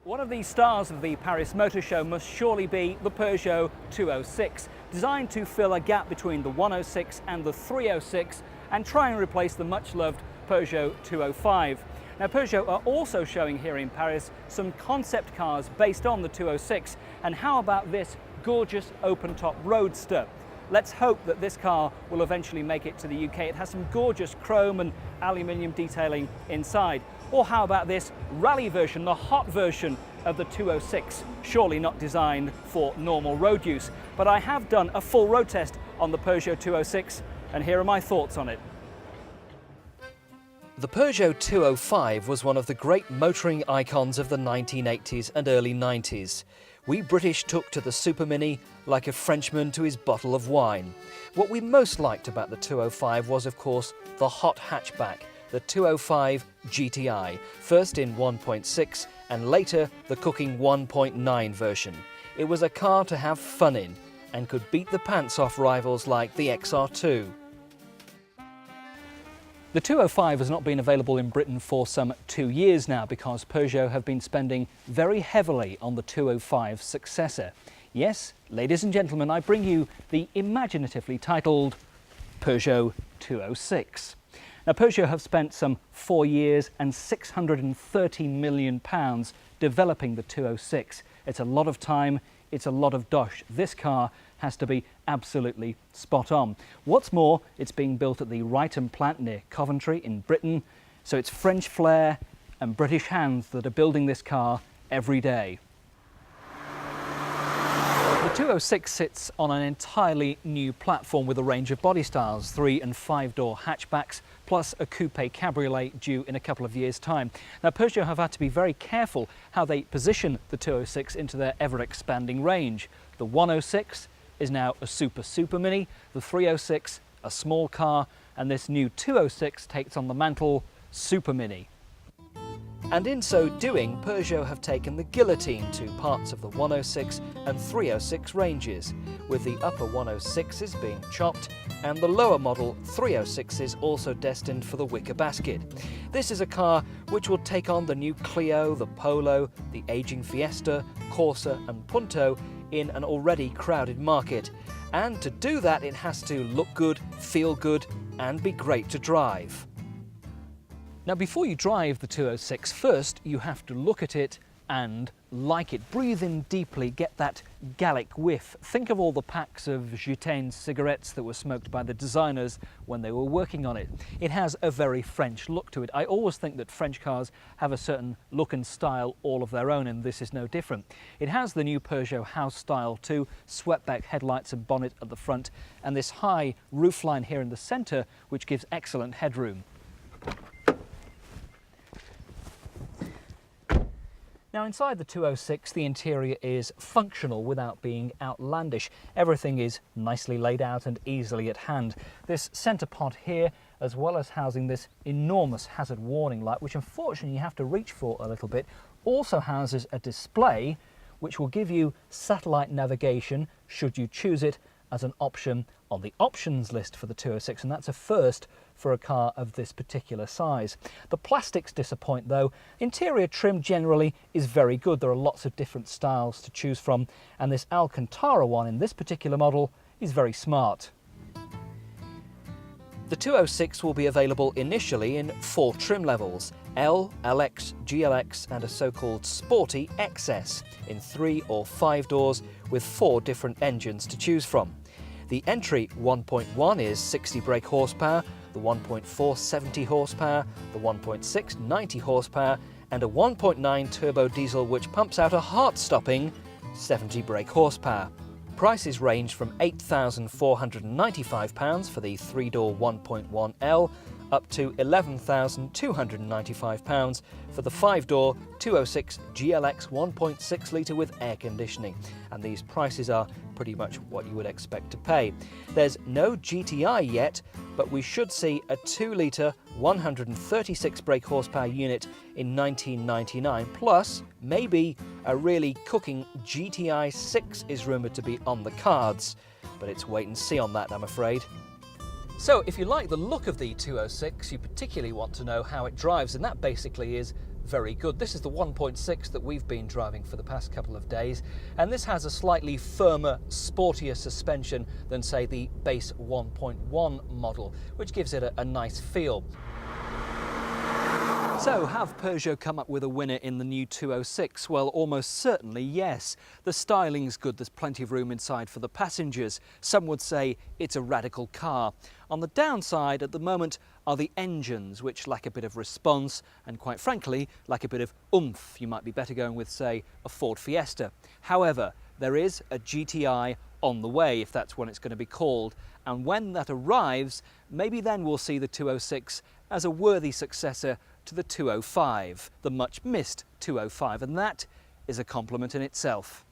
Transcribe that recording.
One of the stars of the Paris Motorshow must surely be the Peugeot 206, designed to fill a gap between the 106 and the 306 and try and replace the much-loved Peugeot 205. Now, Peugeot are also showing here in Paris some concept cars based on the 206, and how about this gorgeous open-top Roadster? Let's hope that this car will eventually make it to the UK. It has some gorgeous chrome and aluminium detailing inside. Or how about this rally version, the hot version of the 206, surely not designed for normal road use. But I have done a full road test on the Peugeot 206, and here are my thoughts on it. The Peugeot 205 was one of the great motoring icons of the 1980s and early 90s. We British took to the Super Mini like a Frenchman to his bottle of wine. What we most liked about the 205 was, of course, the hot hatchback, the 205 GTI, first in 1.6 and later the cooking 1.9 version. It was a car to have fun in and could beat the pants off rivals like the XR2. The 205 has not been available in Britain for some 2 years now because Peugeot have been spending very heavily on the 205's successor. Yes, ladies and gentlemen, I bring you the imaginatively titled Peugeot 206. Now, Peugeot have spent some 4 years and £630 million developing the 206. It's a lot of time, it's a lot of dosh. This car has to be absolutely spot on. What's more, it's being built at the Ryton plant near Coventry in Britain, so it's French flair and British hands that are building this car every day. The 206 sits on an entirely new platform with a range of body styles, 3 and 5 door hatchbacks, plus a coupe cabriolet due in a couple of years' time. Now, Peugeot have had to be very careful how they position the 206 into their ever-expanding range. The 106 is now a super mini, the 306 a small car, and this new 206 takes on the mantle super mini. And in so doing, Peugeot have taken the guillotine to parts of the 106 and 306 ranges, with the upper 106s being chopped and the lower model 306s also destined for the wicker basket. This is a car which will take on the new Clio, the Polo, the aging Fiesta, Corsa and Punto in an already crowded market. And to do that, it has to look good, feel good and be great to drive. Now, before you drive the 206, first you have to look at it and like it. Breathe in deeply, get that Gallic whiff. Think of all the packs of Gitanes cigarettes that were smoked by the designers when they were working on it. It has a very French look to it. I always think that French cars have a certain look and style all of their own, and this is no different. It has the new Peugeot house style too, swept-back headlights and bonnet at the front, and this high roofline here in the centre, which gives excellent headroom. Now, inside the 206, the interior is functional without being outlandish. Everything is nicely laid out and easily at hand. This centre pod here, as well as housing this enormous hazard warning light, which unfortunately you have to reach for a little bit, also houses a display which will give you satellite navigation, should you choose it, as an option on the options list for the 206, and that's a first for a car of this particular size. The plastics disappoint though. Interior trim generally is very good. There are lots of different styles to choose from, and this Alcantara one in this particular model is very smart. The 206 will be available initially in 4 trim levels: L, LX, GLX and a so-called Sporty XS in 3 or 5 doors with 4 different engines to choose from. The entry 1.1 is 60 brake horsepower, the 1.4 70 horsepower, the 1.6 90 horsepower and a 1.9 turbo diesel which pumps out a heart-stopping 70 brake horsepower. Prices range from £8,495 for the 3-door 1.1L up to £11,295 for the 5-door 206 GLX 1.6 litre with air conditioning, and these prices are pretty much what you would expect to pay. There's no GTI yet, but we should see a 2-litre 136 brake horsepower unit in 1999, plus maybe a really cooking GTI 6 is rumoured to be on the cards, but it's wait and see on that, I'm afraid. So if you like the look of the 206, you particularly want to know how it drives, and that basically is very good. This is the 1.6 that we've been driving for the past couple of days, and this has a slightly firmer, sportier suspension than, say, the base 1.1 model, which gives it a nice feel. So, have Peugeot come up with a winner in the new 206? Well, almost certainly yes. The styling's good, there's plenty of room inside for the passengers. Some would say it's a radical car. On the downside at the moment are the engines, which lack a bit of response and, quite frankly, lack a bit of oomph. You might be better going with, say, a Ford Fiesta. However, there is a GTI on the way, if that's what it's going to be called, and when that arrives, maybe then we'll see the 206 as a worthy successor to the 205, the much missed 205, and that is a compliment in itself.